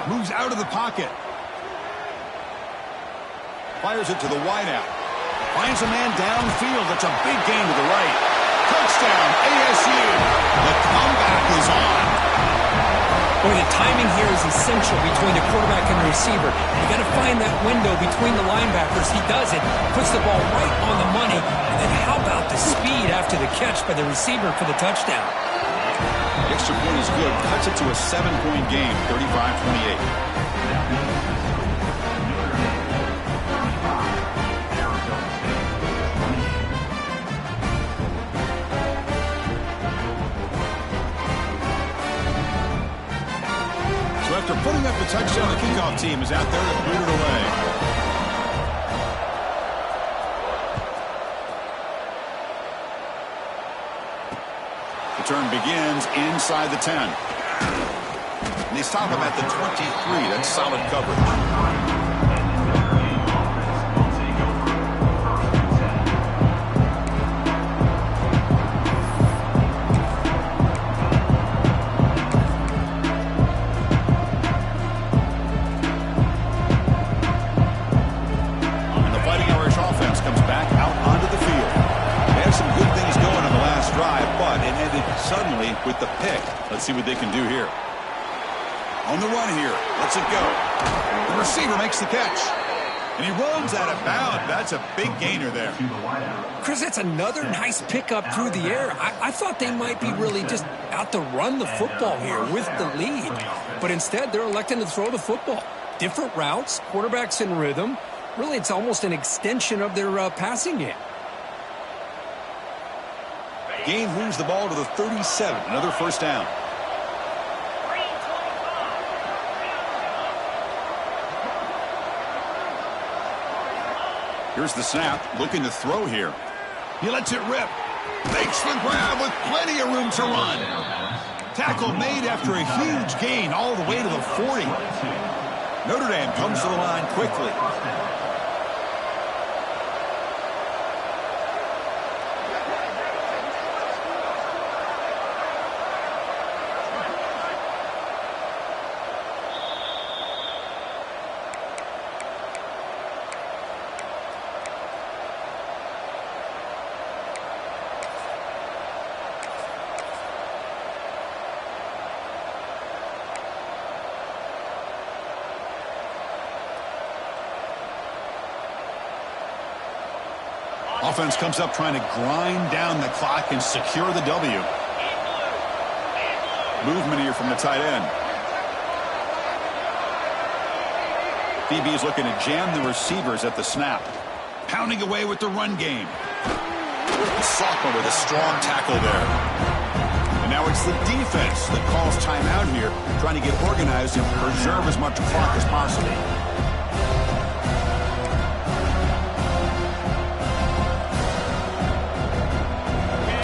Moves out of the pocket. Fires it to the wideout. Finds a man downfield. That's a big gain to the right. Touchdown, ASU. The comeback is on. Boy, the timing here is essential between the quarterback and the receiver. You got to find that window between the linebackers. He does it, puts the ball right on the money, and then how about the speed after the catch by the receiver for the touchdown? The extra point is good. Cuts it to a 7-point game, 35-28. After putting up the touchdown, the kickoff team is out there to boot it away. The turn begins inside the 10. And they stop him at the 23. That's solid coverage. Suddenly with the pick. Let's see what they can do here. On the run here. Lets it go. The receiver makes the catch. And he runs out of bounds. That's a big gainer there. Chris, that's another nice pickup through the air. I thought they might be really just out to run the football here with the lead. But instead, they're electing to throw the football. Different routes, quarterbacks in rhythm. Really, it's almost an extension of their passing game. Gain moves the ball to the 37. Another first down. Here's the snap. Looking to throw here. He lets it rip. Makes the grab with plenty of room to run. Tackle made after a huge gain all the way to the 40. Notre Dame comes to the line quickly. Offense comes up trying to grind down the clock and secure the W. Movement here from the tight end. DB is looking to jam the receivers at the snap. Pounding away with the run game. The sophomore with a strong tackle there. And now it's the defense that calls timeout here, trying to get organized and preserve as much clock as possible.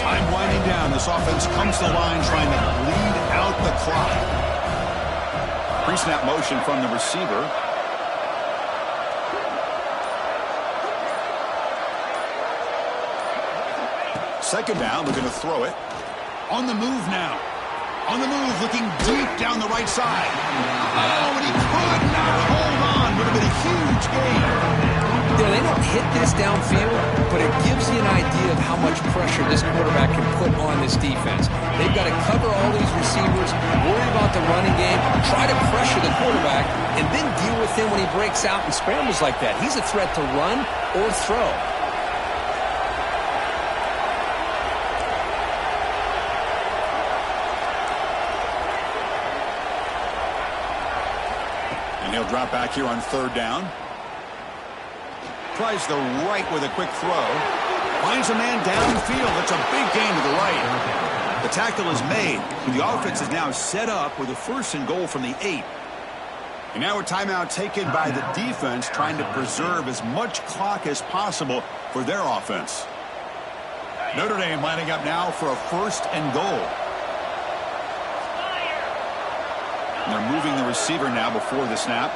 Time winding down. This offense comes to the line trying to bleed out the clock. Pre-snap motion from the receiver. Second down, they're going to throw it. On the move now. On the move, looking deep down the right side. Oh, and he could not hold on. Would have been a huge gain. They don't hit this downfield, but it gives you an idea of how much pressure this quarterback can put on this defense. They've got to cover all these receivers, worry about the running game, try to pressure the quarterback, and then deal with him when he breaks out and scrambles like that. He's a threat to run or throw. He'll drop back here on third down. Tries the right with a quick throw. Finds a man downfield. It's a big gain to the right. The tackle is made. The offense is now set up with a 1st and goal from the 8. And now a timeout taken by the defense, trying to preserve as much clock as possible for their offense. Notre Dame lining up now for a 1st and goal. And they're moving the receiver now before the snap.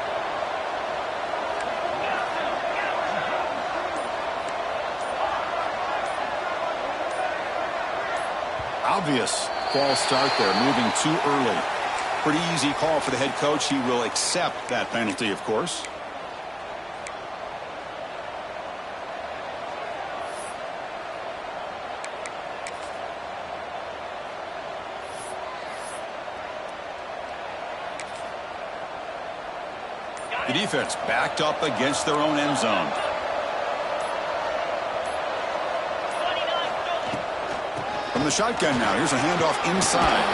Obvious false start there, moving too early. Pretty easy call for the head coach. He will accept that penalty, of course. The defense backed up against their own end zone. From the shotgun now, here's a handoff inside.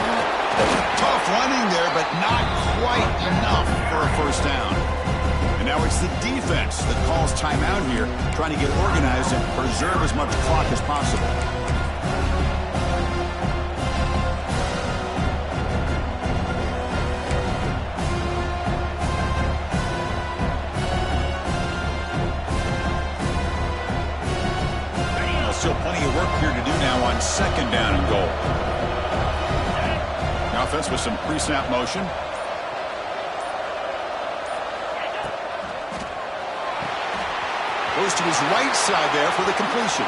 Tough running there, but not quite enough for a 1st down. And now it's the defense that calls timeout here, trying to get organized and preserve as much clock as possible. Still plenty of work here to do now on 2nd down and goal. The offense with some pre-snap motion. Goes to his right side there for the completion.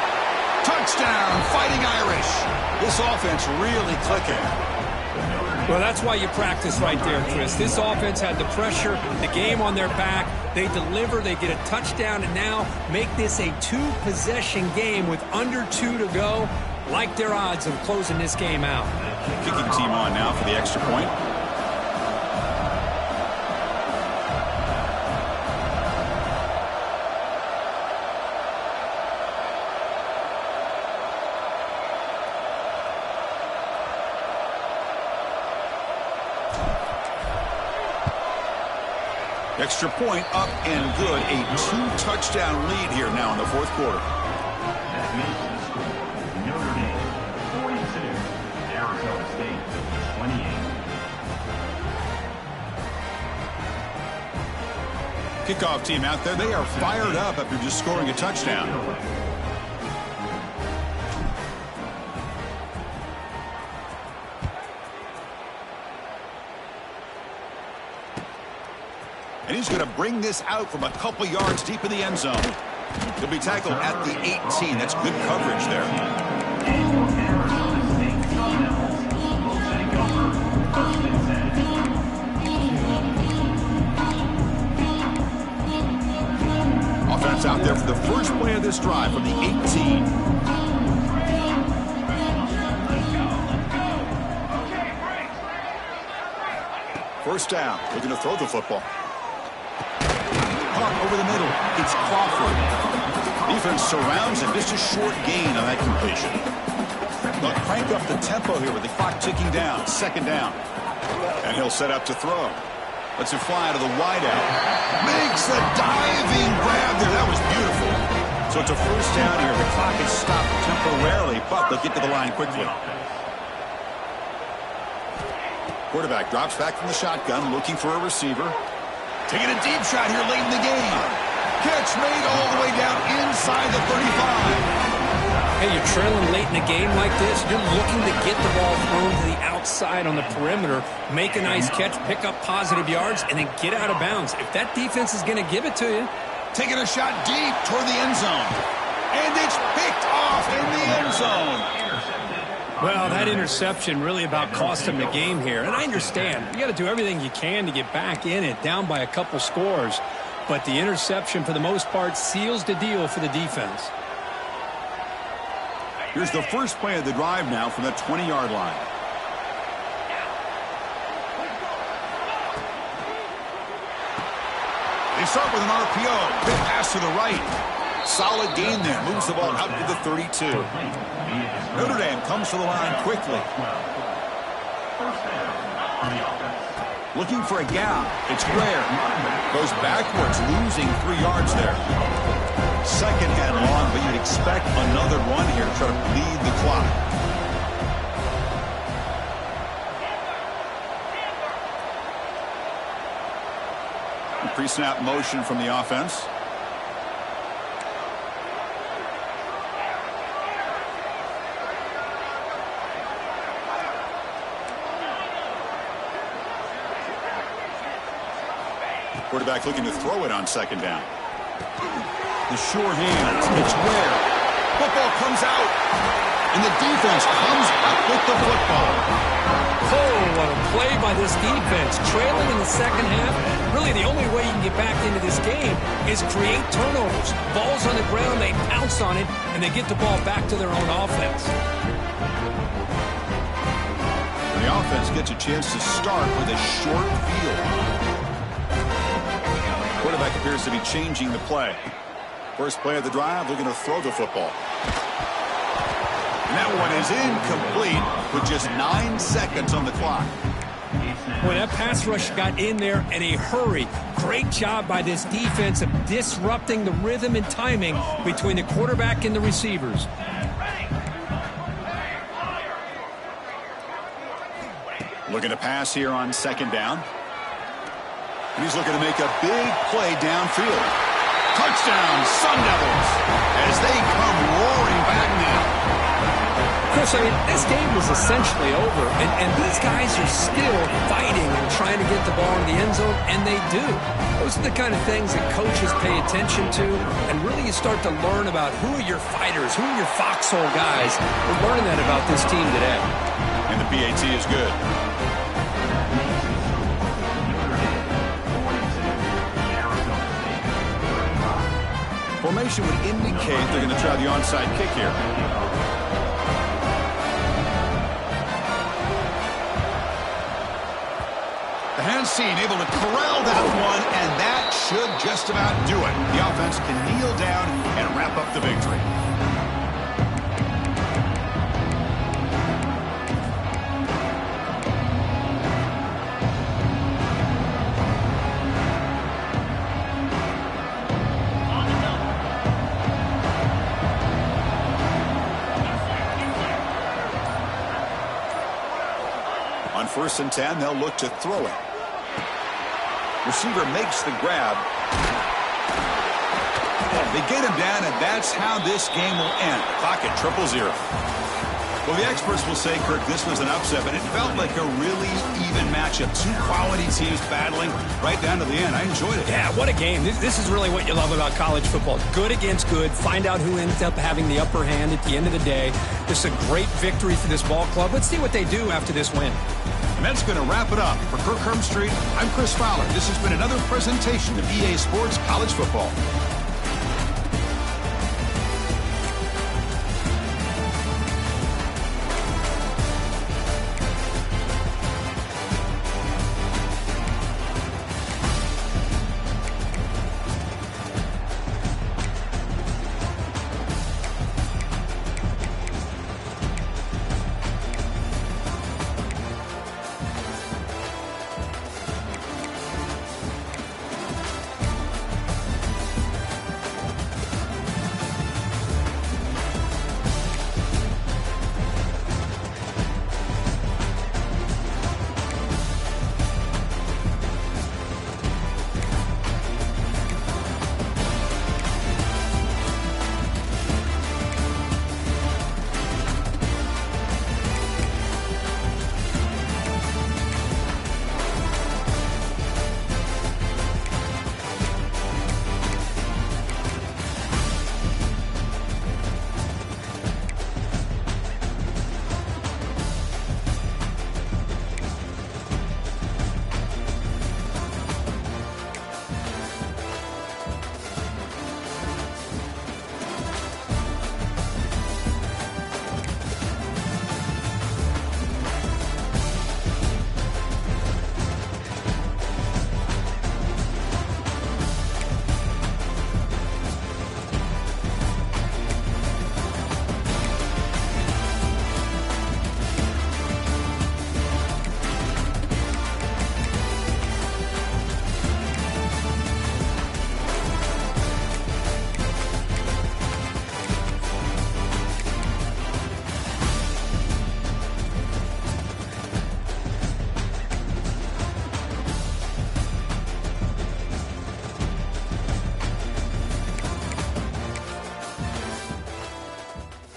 Touchdown, Fighting Irish. This offense really clicking. Well, that's why you practice right there, Chris. This offense had the pressure, the game on their back. They deliver, they get a touchdown, and now make this a 2-possession game with under 2 to go. Like their odds of closing this game out. Kicking team on now for the extra point. Extra point up and good. A 2-touchdown lead here now in the 4th quarter. That makes the score Notre Dame 42, Arizona State 28. Kickoff team out there. They are fired up after just scoring a touchdown. And he's going to bring this out from a couple yards deep in the end zone. He'll be tackled at the 18. That's good coverage there. Offense out there for the first play of this drive from the 18. First down. They're going to throw the football. Pump over the middle. It's Crawford. Defense surrounds him. Just a short gain on that completion. They'll crank up the tempo here with the clock ticking down. 2nd down. And he'll set up to throw. Lets it fly to the wideout. Makes the diving grab there. That was beautiful. So it's a first down here. The clock is stopped temporarily, but they'll get to the line quickly. Quarterback drops back from the shotgun, looking for a receiver. Taking a deep shot here late in the game. Catch made all the way down inside the 35. Hey, you're trailing late in a game like this. You're looking to get the ball thrown to the outside on the perimeter, make a nice catch, pick up positive yards, and then get out of bounds. If that defense is going to give it to you. Taking a shot deep toward the end zone. And it's picked off in the end zone. Well, that interception really about cost him the game here. And I understand. You got to do everything you can to get back in it, down by a couple scores. But the interception, for the most part, seals the deal for the defense. Here's the first play of the drive now from the 20-yard line. They start with an RPO. Big pass to the right. Solid gain there. Moves the ball out to the 32. Notre Dame comes to the line quickly. Looking for a gap. It's Ware. Goes backwards, losing 3 yards there. Second and long, but you'd expect another one here to try to bleed the clock. Pre-snap motion from the offense. Quarterback looking to throw it on second down. The sure hands. It's Ware. Football comes out. And the defense comes up with the football. Oh, what a play by this defense. Trailing in the second half. Really, the only way you can get back into this game is create turnovers. Ball's on the ground, they pounce on it, and they get the ball back to their own offense. And the offense gets a chance to start with a short field. Quarterback appears to be changing the play. First play of the drive, looking to throw the football. And that one is incomplete with just 9 seconds on the clock. When that pass rush got in there in a hurry, great job by this defense of disrupting the rhythm and timing between the quarterback and the receivers. Looking to pass here on second down. And he's looking to make a big play downfield. Touchdown, Sun Devils, as they come roaring back now. Chris, I mean, this game is essentially over, and these guys are still fighting and trying to get the ball in the end zone, and they do. Those are the kind of things that coaches pay attention to, and really you start to learn about who are your fighters, who are your foxhole guys. We're learning that about this team today. And the PAT is good. Formation would indicate they're going to try the onside kick here. The hands seen, able to corral that one, and that should just about do it. The offense can kneel down and wrap up the victory. On 1st and 10, they'll look to throw it. Receiver makes the grab. They get him down, and that's how this game will end. Clock at 0-0. Well, the experts will say, Kirk, this was an upset, but it felt like a really even matchup. Two quality teams battling right down to the end. I enjoyed it. Yeah, what a game. This is really what you love about college football. Good against good. Find out who ends up having the upper hand at the end of the day. This is a great victory for this ball club. Let's see what they do after this win. And that's going to wrap it up. For Kirk Hermstreet, I'm Chris Fowler. This has been another presentation of EA Sports College Football.